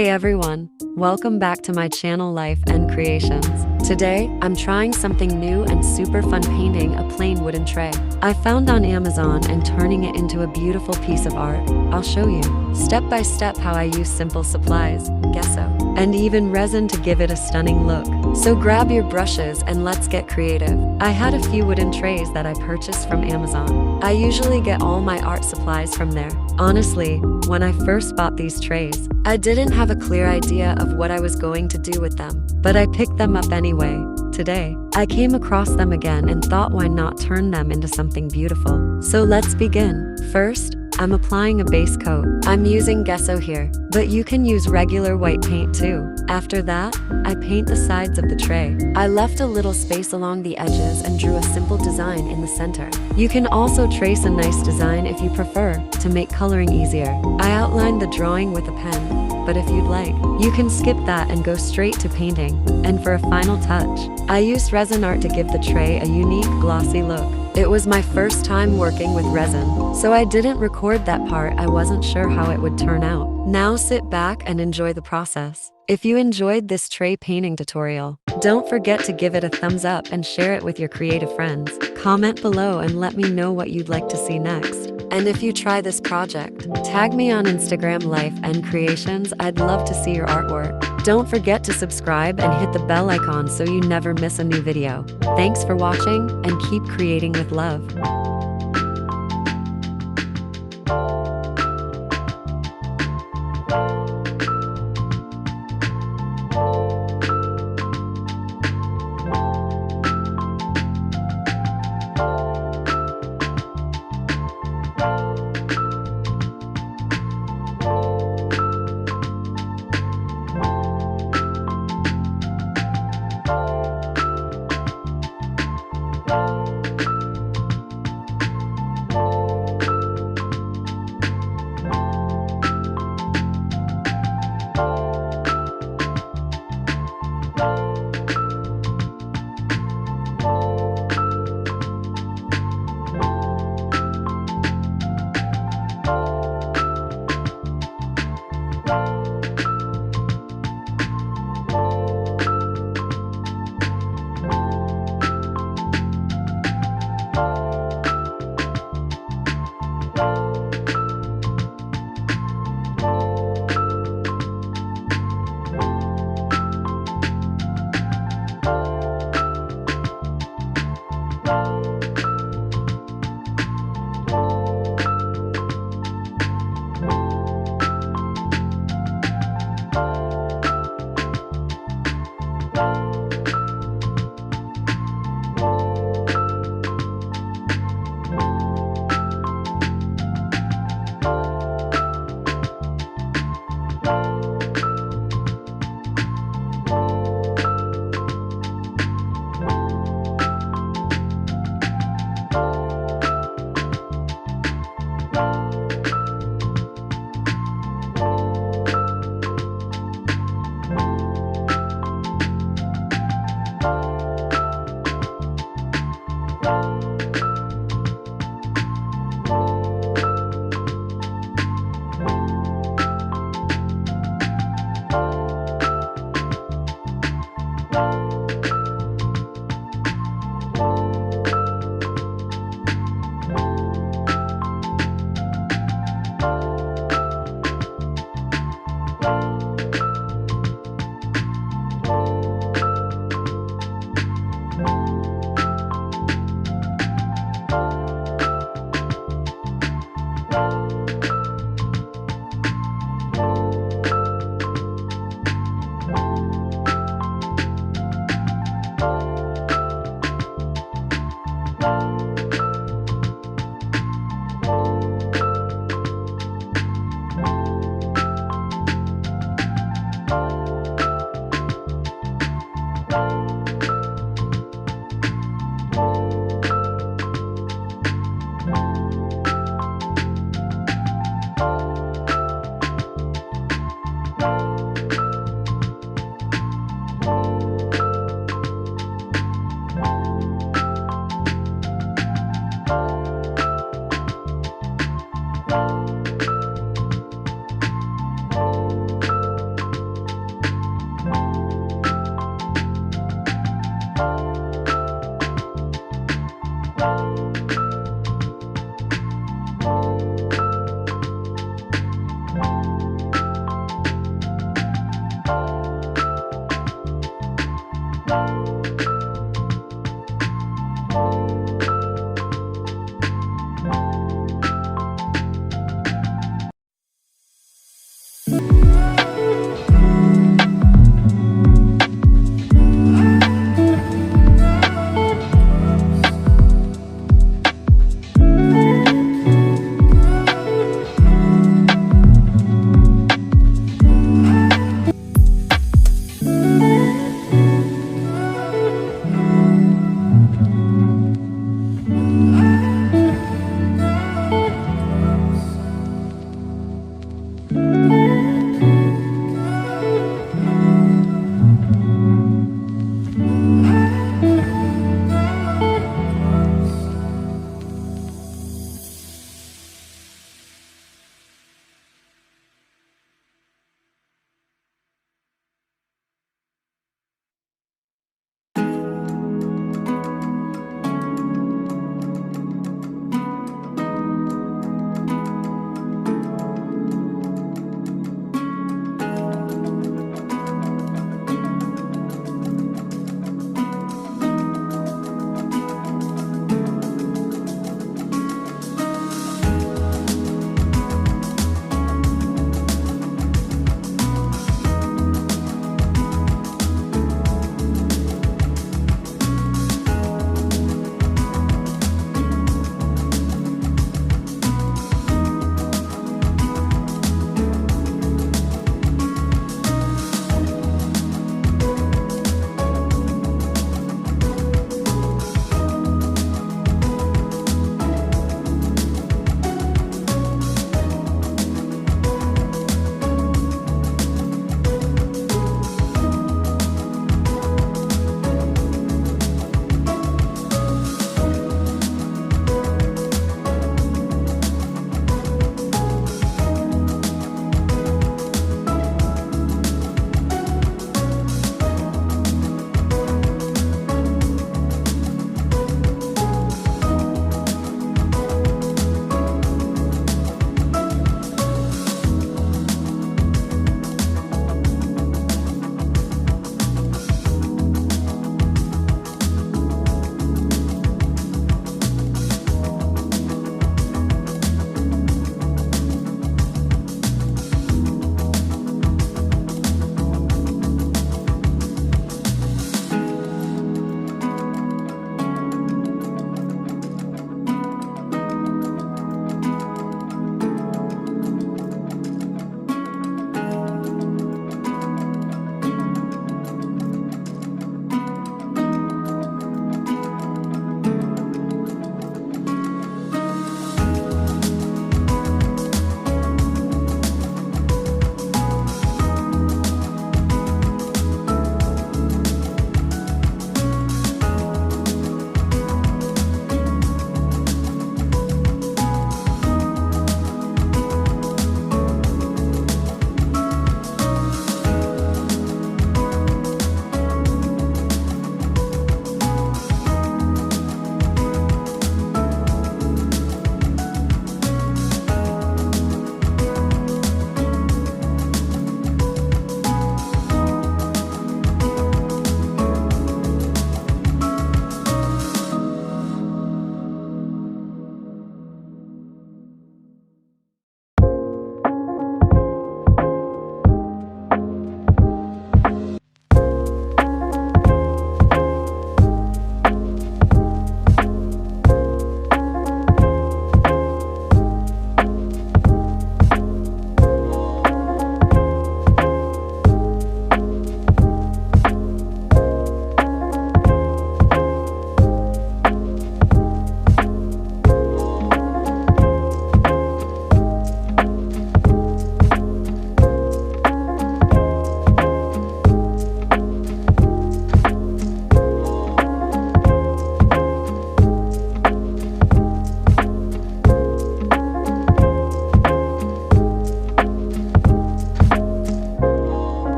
Hey everyone, welcome back to my channel Life and Creations. Today, I'm trying something new and super fun, painting a plain wooden tray I found on Amazon and turning it into a beautiful piece of art. I'll show you, step by step, how I use simple supplies, gesso, and even resin to give it a stunning look. So grab your brushes and let's get creative. I had a few wooden trays that I purchased from Amazon. I usually get all my art supplies from there. Honestly, when I first bought these trays, I didn't have a clear idea of what I was going to do with them, but I picked them up anyway. Today, I came across them again and thought, why not turn them into something beautiful? So let's begin. First, I'm applying a base coat. I'm using gesso here, but you can use regular white paint too. After that, I paint the sides of the tray. I left a little space along the edges and drew a simple design in the center. You can also trace a nice design if you prefer, to make coloring easier. I outlined the drawing with a pen, but if you'd like, you can skip that and go straight to painting. And for a final touch, I used resin art to give the tray a unique glossy look. It was my first time working with resin, so I didn't record that part. I wasn't sure how it would turn out. Now sit back and enjoy the process. If you enjoyed this tray painting tutorial, don't forget to give it a thumbs up and share it with your creative friends. Comment below and let me know what you'd like to see next. And if you try this project, tag me on Instagram Life and Creations. I'd love to see your artwork. Don't forget to subscribe and hit the bell icon so you never miss a new video. Thanks for watching and keep creating with love.